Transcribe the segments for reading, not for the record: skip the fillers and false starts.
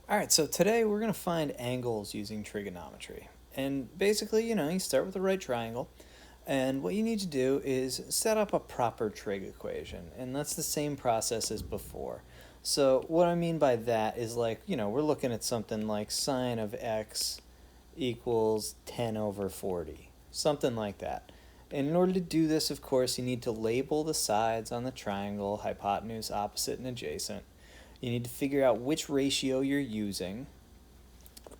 All right, so today we're going to find angles using trigonometry. And basically, you start with the right triangle, and what you need to do is set up a proper trig equation, and that's the same process as before. So what I mean by that is we're looking at something like sine of x equals 10 over 40, something like that. And in order to do this, of course, you need to label the sides on the triangle, hypotenuse, opposite, and adjacent. You need to figure out which ratio you're using,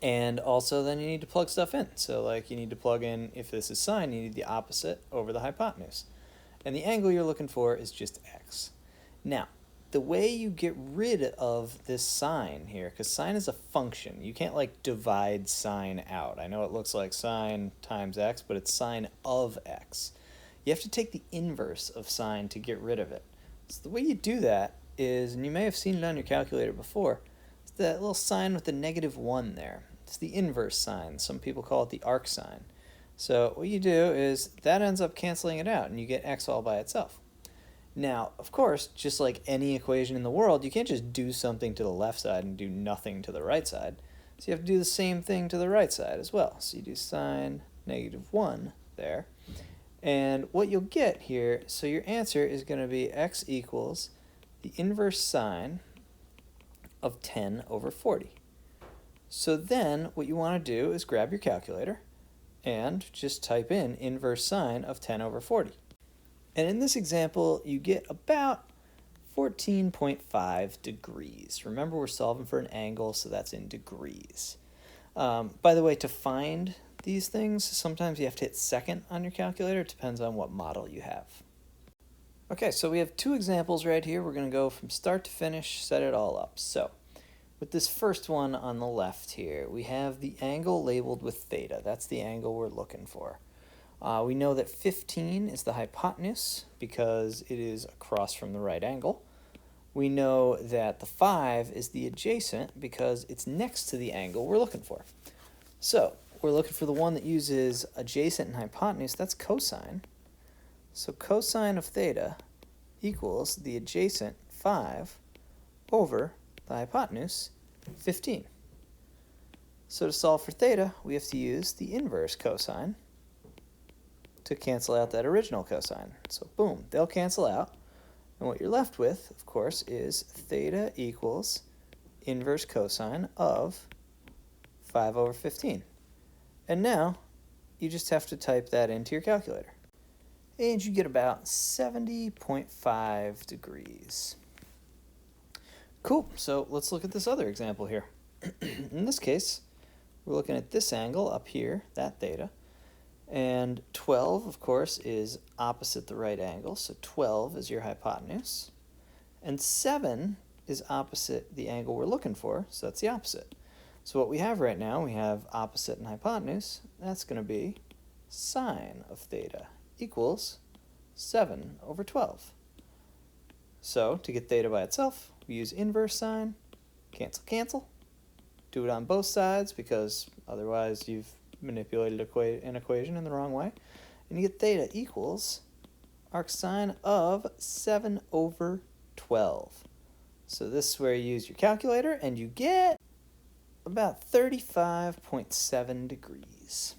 and also then you need to plug stuff in. So you need to plug in, if this is sine, you need the opposite over the hypotenuse. And the angle you're looking for is just x. Now, the way you get rid of this sine here, because sine is a function, you can't divide sine out. I know it looks like sine times x, but it's sine of x. You have to take the inverse of sine to get rid of it. So the way you do that is, and you may have seen it on your calculator before, it's that little sign with the -1 there. It's the inverse sign. Some people call it the arc sign. So what you do is that ends up canceling it out, and you get x all by itself. Now, of course, just like any equation in the world, you can't just do something to the left side and do nothing to the right side. So you have to do the same thing to the right side as well. So you do sine -1 there. And what you'll get here, so your answer is going to be x equals the inverse sine of 10 over 40. So then what you want to do is grab your calculator and just type in inverse sine of 10 over 40. And in this example, you get about 14.5 degrees. Remember, we're solving for an angle, so that's in degrees. By the way, to find these things, sometimes you have to hit second on your calculator. It depends on what model you have. Okay, so we have two examples right here. We're going to go from start to finish, set it all up. So with this first one on the left here, we have the angle labeled with theta. That's the angle we're looking for. We know that 15 is the hypotenuse because it is across from the right angle. We know that the 5 is the adjacent because it's next to the angle we're looking for. So we're looking for the one that uses adjacent and hypotenuse. That's cosine. So cosine of theta equals the adjacent 5 over the hypotenuse 15. So to solve for theta, we have to use the inverse cosine to cancel out that original cosine. So boom, they'll cancel out. And what you're left with, of course, is theta equals inverse cosine of 5 over 15. And now you just have to type that into your calculator. And you get about 70.5 degrees. Cool, so let's look at this other example here. In this case, we're looking at this angle up here, that theta. And 12, of course, is opposite the right angle, so 12 is your hypotenuse. And 7 is opposite the angle we're looking for, so that's the opposite. So what we have right now, we have opposite and hypotenuse. That's going to be sine of theta equals 7 over 12. So to get theta by itself, we use inverse sine, cancel, cancel. Do it on both sides because otherwise you've manipulated an equation in the wrong way. And you get theta equals arc sine of 7 over 12. So this is where you use your calculator and you get about 35.7 degrees.